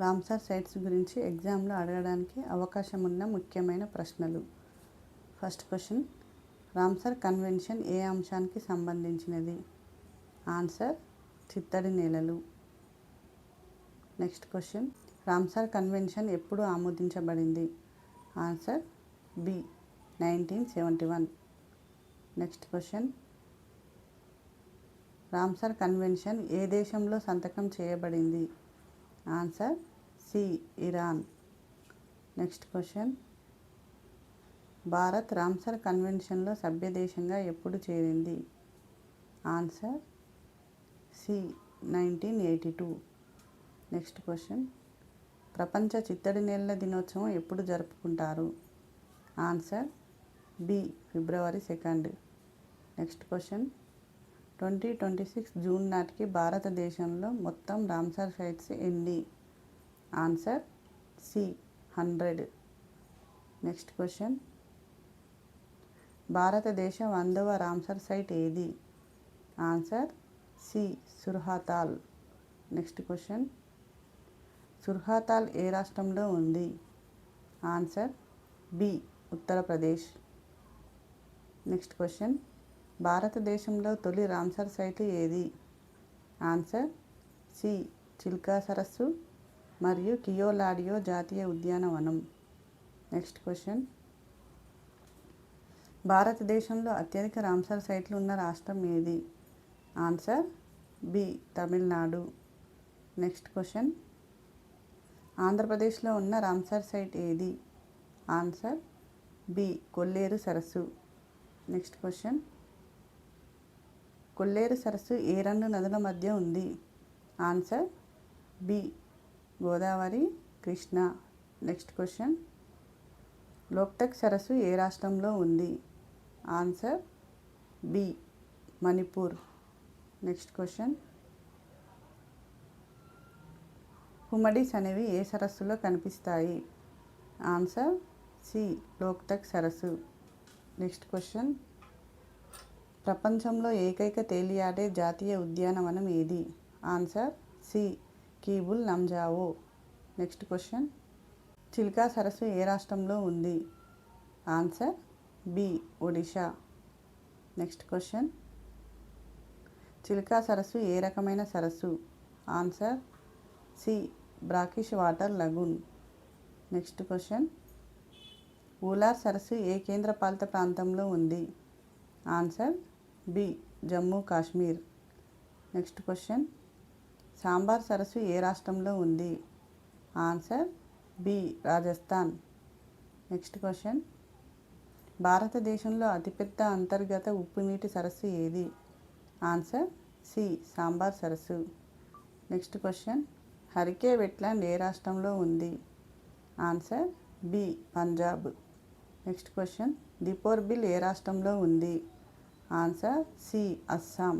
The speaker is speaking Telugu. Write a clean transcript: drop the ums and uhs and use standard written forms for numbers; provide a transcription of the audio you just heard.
రామ్సర్ సైట్స్ గురించి ఎగ్జామ్లో అడగడానికి అవకాశం ఉన్న ముఖ్యమైన ప్రశ్నలు. ఫస్ట్ క్వశ్చన్, రామ్సర్ కన్వెన్షన్ ఏ అంశానికి సంబంధించినది? ఆన్సర్, చిత్తడి నేలలు. నెక్స్ట్ క్వశ్చన్, రామ్సర్ కన్వెన్షన్ ఎప్పుడు ఆమోదించబడింది? Answer, B 1971. Next question, Ramsar convention ఏ దేశంలో సంతకం చేయబడింది? Answer, C Iran. Next question, Bharat Ramsar కన్వెన్షన్లో సభ్యదేశంగా ఎప్పుడు చేరింది? Answer, C 1982. నెక్స్ట్ క్వశ్చన్, ప్రపంచ చిత్తడి నేలల దినోత్సవం ఎప్పుడు జరుపుకుంటారు? ఆన్సర్, బి ఫిబ్రవరి 2. నెక్స్ట్ క్వశ్చన్, 2026 జూన్ నాటికి భారతదేశంలో మొత్తం రామ్సర్ సైట్స్ ఎన్ని? Answer, C 100. నెక్స్ట్ క్వశ్చన్, భారతదేశ 100వ రామ్సర్ సైట్ ఏది? Answer, C Surhatal. Next question, Surhatal ఏ రాష్ట్రంలో ఉంది? Answer, B Uttar Pradesh. Next question, భారతదేశంలో తొలి రామ్సర్ సైట్ ఏది? ఆన్సర్, సి చిల్కా సరస్సు మరియు కియోలాడియో జాతీయ ఉద్యానవనం. నెక్స్ట్ క్వశ్చన్, భారతదేశంలో అత్యధిక రామ్సర్ సైట్లు ఉన్న రాష్ట్రం ఏది? Answer, B Tamil Nadu. Next question, ఆంధ్రప్రదేశ్లో ఉన్న రామ్సర్ సైట్ ఏది? ఆన్సర్, బి కొల్లేరు సరస్సు. నెక్స్ట్ క్వశ్చన్, కొల్లేరు సరస్సు ఏ 2 నదుల మధ్య ఉంది? Answer, B Godavari, Krishna. Next question, Loktak సరస్సు ఏ రాష్ట్రంలో ఉంది? Answer, B Manipur. Next question, హుమడీస్ అనేవి ఏ సరస్సులో కనిపిస్తాయి? ఆన్సర్, సి లోక్తక్ సరస్సు. నెక్స్ట్ క్వశ్చన్, ప్రపంచంలో ఏకైక తేలియాడే జాతీయ ఉద్యానవనం ఏది? Answer, C Keibul Lamjao. Next question, Chilika సరస్సు ఏ రాష్ట్రంలో ఉంది? Answer, B Odisha. Next question, Chilika సరస్సు ఏ రకమైన సరస్సు? Answer, C brackish water lagoon. Next question, Wular సరస్సు ఏ కేంద్రపాలిత ప్రాంతంలో ఉంది? Answer, B Jammu Kashmir. Next question, Sambhar సరస్సు ఏ రాష్ట్రంలో ఉంది? Answer, B Rajasthan. Next question, భారతదేశంలో అతిపెద్ద అంతర్గత ఉప్పునీటి సరస్సు ఏది? ఆన్సర్, సి సాంబార్ సరస్సు. నెక్స్ట్ క్వశ్చన్, హరికే వెట్లాండ్ ఏ రాష్ట్రంలో ఉంది? Answer, B Punjab. Next question, Deepor Beel ఏ రాష్ట్రంలో ఉంది? Answer, C Assam.